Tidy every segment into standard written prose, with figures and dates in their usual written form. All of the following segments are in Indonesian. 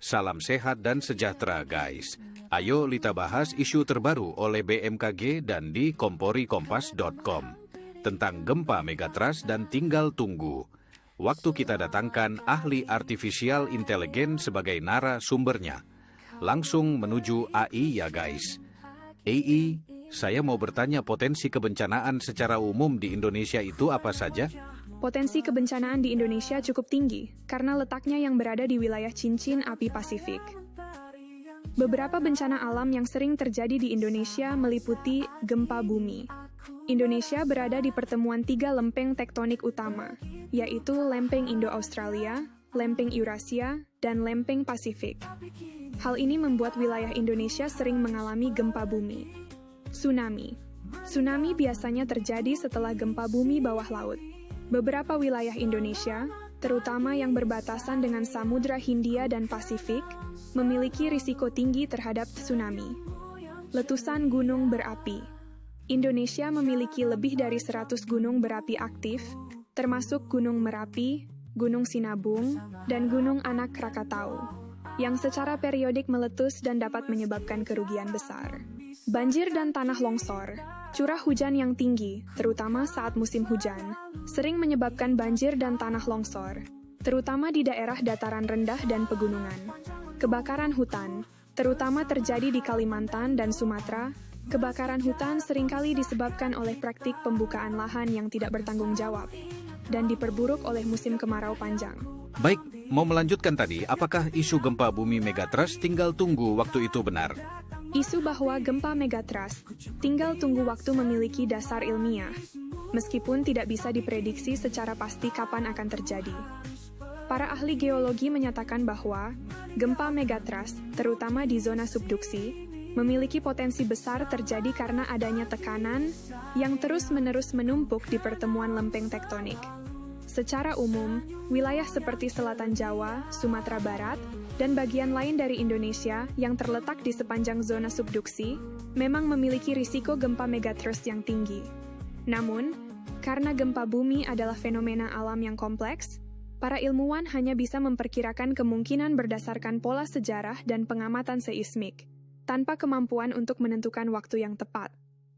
Salam sehat dan sejahtera guys. Ayo kita bahas isu terbaru oleh BMKG dan di komporikompas.com tentang gempa megatrust dan tinggal tunggu. Waktu kita datangkan ahli artificial intelligence sebagai narasumbernya. Langsung menuju AI ya guys. AI, saya mau bertanya potensi kebencanaan secara umum di Indonesia itu apa saja? Potensi kebencanaan di Indonesia cukup tinggi karena letaknya yang berada di wilayah cincin api Pasifik. Beberapa bencana alam yang sering terjadi di Indonesia meliputi gempa bumi. Indonesia berada di pertemuan 3 lempeng tektonik utama, yaitu lempeng Indo-Australia, lempeng Eurasia, dan lempeng Pasifik. Hal ini membuat wilayah Indonesia sering mengalami gempa bumi. Tsunami. Tsunami biasanya terjadi setelah gempa bumi bawah laut. Beberapa wilayah Indonesia, terutama yang berbatasan dengan Samudra Hindia dan Pasifik, memiliki risiko tinggi terhadap tsunami. Letusan gunung berapi. Indonesia memiliki lebih dari 100 gunung berapi aktif, termasuk Gunung Merapi, Gunung Sinabung, dan Gunung Anak Krakatau, yang secara periodik meletus dan dapat menyebabkan kerugian besar. Banjir dan tanah longsor. Curah hujan yang tinggi, terutama saat musim hujan, sering menyebabkan banjir dan tanah longsor, terutama di daerah dataran rendah dan pegunungan. Kebakaran hutan, terutama terjadi di Kalimantan dan Sumatera. Kebakaran hutan seringkali disebabkan oleh praktik pembukaan lahan yang tidak bertanggung jawab dan diperburuk oleh musim kemarau panjang. Baik, mau melanjutkan tadi, apakah isu gempa bumi megatrust tinggal tunggu waktu itu benar? Isu bahwa gempa megatrust tinggal tunggu waktu memiliki dasar ilmiah, meskipun tidak bisa diprediksi secara pasti kapan akan terjadi. Para ahli geologi menyatakan bahwa gempa megatrust, terutama di zona subduksi, memiliki potensi besar terjadi karena adanya tekanan yang terus-menerus menumpuk di pertemuan lempeng tektonik. Secara umum, wilayah seperti Selatan Jawa, Sumatera Barat, dan bagian lain dari Indonesia yang terletak di sepanjang zona subduksi memang memiliki risiko gempa megatrust yang tinggi. Namun, karena gempa bumi adalah fenomena alam yang kompleks, para ilmuwan hanya bisa memperkirakan kemungkinan berdasarkan pola sejarah dan pengamatan seismik, tanpa kemampuan untuk menentukan waktu yang tepat.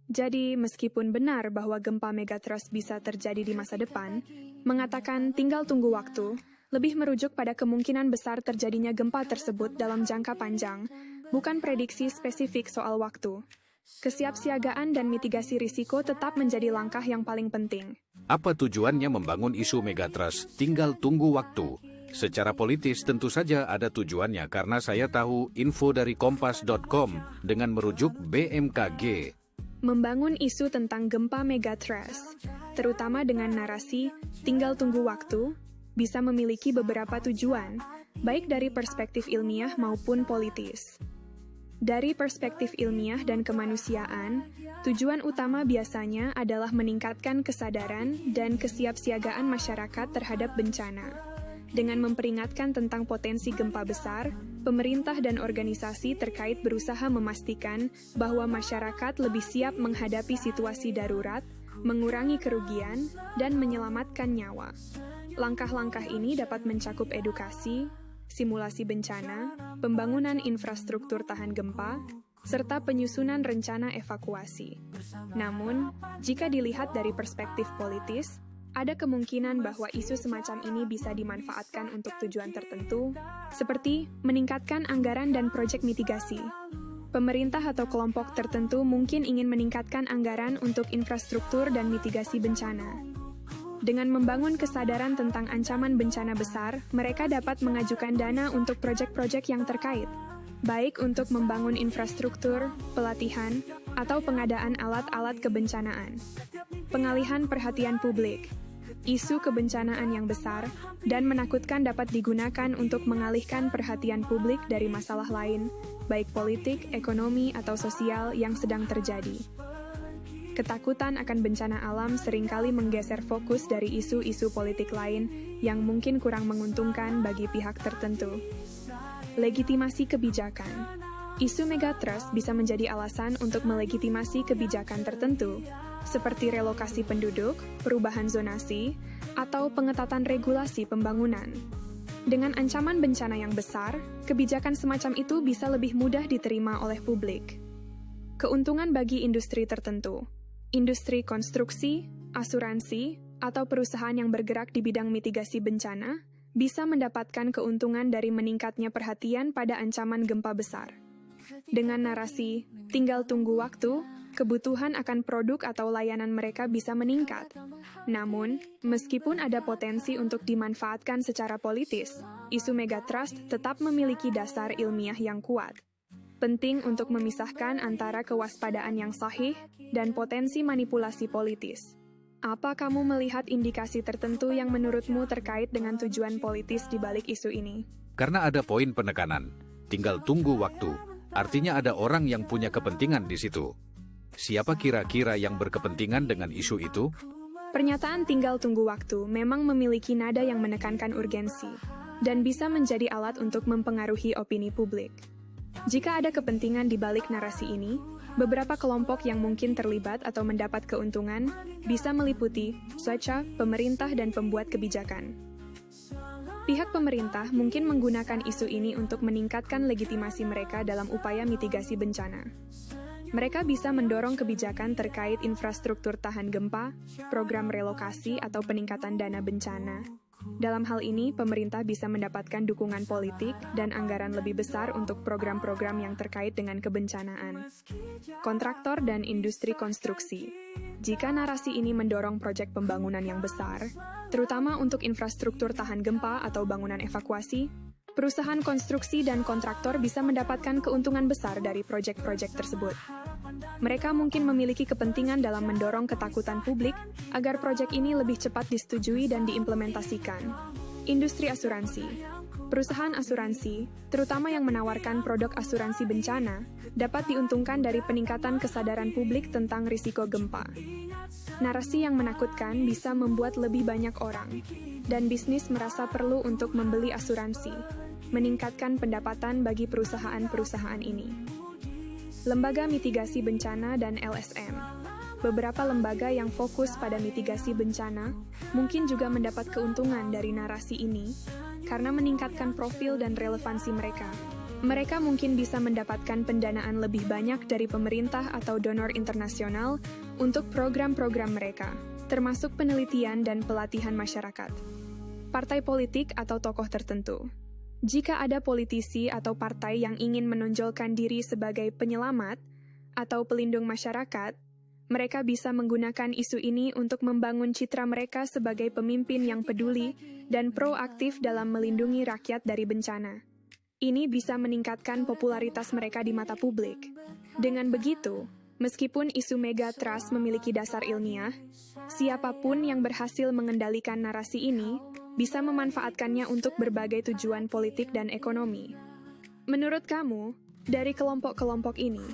Jadi, meskipun benar bahwa gempa megatrust bisa terjadi di masa depan, mengatakan tinggal tunggu waktu, lebih merujuk pada kemungkinan besar terjadinya gempa tersebut dalam jangka panjang, bukan prediksi spesifik soal waktu. Kesiapsiagaan dan mitigasi risiko tetap menjadi langkah yang paling penting. Apa tujuannya membangun isu megatrust tinggal tunggu waktu? Secara politis tentu saja ada tujuannya karena saya tahu info dari kompas.com dengan merujuk BMKG. Membangun isu tentang gempa megatrust, terutama dengan narasi tinggal tunggu waktu, bisa memiliki beberapa tujuan, baik dari perspektif ilmiah maupun politis. Dari perspektif ilmiah dan kemanusiaan, tujuan utama biasanya adalah meningkatkan kesadaran dan kesiapsiagaan masyarakat terhadap bencana. Dengan memperingatkan tentang potensi gempa besar, pemerintah dan organisasi terkait berusaha memastikan bahwa masyarakat lebih siap menghadapi situasi darurat, mengurangi kerugian, dan menyelamatkan nyawa. Langkah-langkah ini dapat mencakup edukasi, simulasi bencana, pembangunan infrastruktur tahan gempa, serta penyusunan rencana evakuasi. Namun, jika dilihat dari perspektif politis, ada kemungkinan bahwa isu semacam ini bisa dimanfaatkan untuk tujuan tertentu, seperti meningkatkan anggaran dan proyek mitigasi. Pemerintah atau kelompok tertentu mungkin ingin meningkatkan anggaran untuk infrastruktur dan mitigasi bencana. Dengan membangun kesadaran tentang ancaman bencana besar, mereka dapat mengajukan dana untuk proyek-proyek yang terkait, baik untuk membangun infrastruktur, pelatihan, atau pengadaan alat-alat kebencanaan. Pengalihan perhatian publik. Isu kebencanaan yang besar dan menakutkan dapat digunakan untuk mengalihkan perhatian publik dari masalah lain, baik politik, ekonomi, atau sosial yang sedang terjadi. Ketakutan akan bencana alam seringkali menggeser fokus dari isu-isu politik lain yang mungkin kurang menguntungkan bagi pihak tertentu. Legitimasi kebijakan. Isu megatrust bisa menjadi alasan untuk melegitimasi kebijakan tertentu, seperti relokasi penduduk, perubahan zonasi, atau pengetatan regulasi pembangunan. Dengan ancaman bencana yang besar, kebijakan semacam itu bisa lebih mudah diterima oleh publik. Keuntungan bagi industri tertentu, industri konstruksi, asuransi, atau perusahaan yang bergerak di bidang mitigasi bencana, bisa mendapatkan keuntungan dari meningkatnya perhatian pada ancaman gempa besar. Dengan narasi, tinggal tunggu waktu, kebutuhan akan produk atau layanan mereka bisa meningkat. Namun, meskipun ada potensi untuk dimanfaatkan secara politis, isu megatrust tetap memiliki dasar ilmiah yang kuat. Penting untuk memisahkan antara kewaspadaan yang sahih dan potensi manipulasi politis. Apa kamu melihat indikasi tertentu yang menurutmu terkait dengan tujuan politis di balik isu ini? Karena ada poin penekanan, tinggal tunggu waktu. Artinya ada orang yang punya kepentingan di situ. Siapa kira-kira yang berkepentingan dengan isu itu? Pernyataan tinggal tunggu waktu memang memiliki nada yang menekankan urgensi dan bisa menjadi alat untuk mempengaruhi opini publik. Jika ada kepentingan di balik narasi ini, beberapa kelompok yang mungkin terlibat atau mendapat keuntungan bisa meliputi swasta, pemerintah, dan pembuat kebijakan. Pihak pemerintah mungkin menggunakan isu ini untuk meningkatkan legitimasi mereka dalam upaya mitigasi bencana. Mereka bisa mendorong kebijakan terkait infrastruktur tahan gempa, program relokasi, atau peningkatan dana bencana. Dalam hal ini, pemerintah bisa mendapatkan dukungan politik dan anggaran lebih besar untuk program-program yang terkait dengan kebencanaan. Kontraktor dan industri konstruksi. Jika narasi ini mendorong proyek pembangunan yang besar, terutama untuk infrastruktur tahan gempa atau bangunan evakuasi, perusahaan konstruksi dan kontraktor bisa mendapatkan keuntungan besar dari proyek-proyek tersebut. Mereka mungkin memiliki kepentingan dalam mendorong ketakutan publik agar proyek ini lebih cepat disetujui dan diimplementasikan. Industri asuransi. Perusahaan asuransi, terutama yang menawarkan produk asuransi bencana, dapat diuntungkan dari peningkatan kesadaran publik tentang risiko gempa. Narasi yang menakutkan bisa membuat lebih banyak orang, dan bisnis merasa perlu untuk membeli asuransi, meningkatkan pendapatan bagi perusahaan-perusahaan ini. Lembaga Mitigasi Bencana dan LSM. Beberapa lembaga yang fokus pada mitigasi bencana mungkin juga mendapat keuntungan dari narasi ini karena meningkatkan profil dan relevansi mereka. Mereka mungkin bisa mendapatkan pendanaan lebih banyak dari pemerintah atau donor internasional untuk program-program mereka, termasuk penelitian dan pelatihan masyarakat. Partai politik atau tokoh tertentu. Jika ada politisi atau partai yang ingin menonjolkan diri sebagai penyelamat atau pelindung masyarakat, mereka bisa menggunakan isu ini untuk membangun citra mereka sebagai pemimpin yang peduli dan proaktif dalam melindungi rakyat dari bencana. Ini bisa meningkatkan popularitas mereka di mata publik. Dengan begitu, meskipun isu megatrust memiliki dasar ilmiah, siapapun yang berhasil mengendalikan narasi ini bisa memanfaatkannya untuk berbagai tujuan politik dan ekonomi. Menurut kamu, dari kelompok-kelompok ini,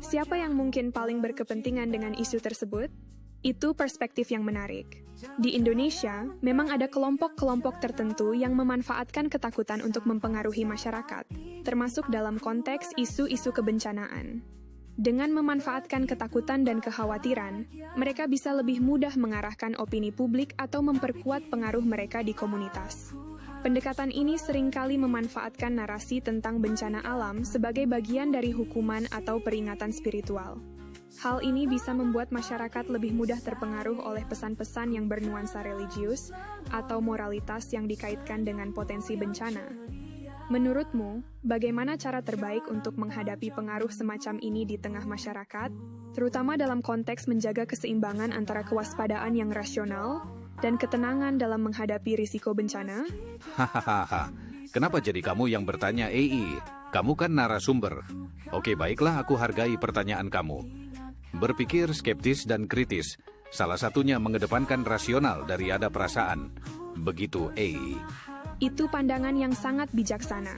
siapa yang mungkin paling berkepentingan dengan isu tersebut? Itu perspektif yang menarik. Di Indonesia, memang ada kelompok-kelompok tertentu yang memanfaatkan ketakutan untuk mempengaruhi masyarakat, termasuk dalam konteks isu-isu kebencanaan. Dengan memanfaatkan ketakutan dan kekhawatiran, mereka bisa lebih mudah mengarahkan opini publik atau memperkuat pengaruh mereka di komunitas. Pendekatan ini seringkali memanfaatkan narasi tentang bencana alam sebagai bagian dari hukuman atau peringatan spiritual. Hal ini bisa membuat masyarakat lebih mudah terpengaruh oleh pesan-pesan yang bernuansa religius atau moralitas yang dikaitkan dengan potensi bencana. Menurutmu, bagaimana cara terbaik untuk menghadapi pengaruh semacam ini di tengah masyarakat, terutama dalam konteks menjaga keseimbangan antara kewaspadaan yang rasional dan ketenangan dalam menghadapi risiko bencana? Hahaha, kenapa jadi kamu yang bertanya, EI? Kamu kan narasumber. Oke, baiklah, aku hargai pertanyaan kamu. Berpikir skeptis dan kritis, salah satunya mengedepankan rasional daripada perasaan. Begitu, EI. Itu pandangan yang sangat bijaksana.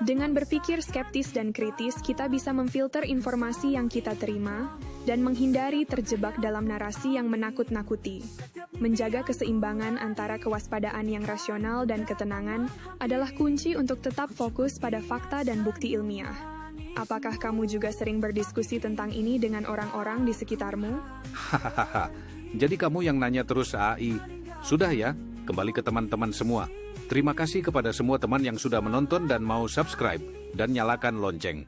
Dengan berpikir skeptis dan kritis, kita bisa memfilter informasi yang kita terima dan menghindari terjebak dalam narasi yang menakut-nakuti. Menjaga keseimbangan antara kewaspadaan yang rasional dan ketenangan adalah kunci untuk tetap fokus pada fakta dan bukti ilmiah. Apakah kamu juga sering berdiskusi tentang ini dengan orang-orang di sekitarmu? Hahaha, jadi kamu yang nanya terus, AI. Sudah ya, kembali ke teman-teman semua. Terima kasih kepada semua teman yang sudah menonton dan mau subscribe dan nyalakan lonceng.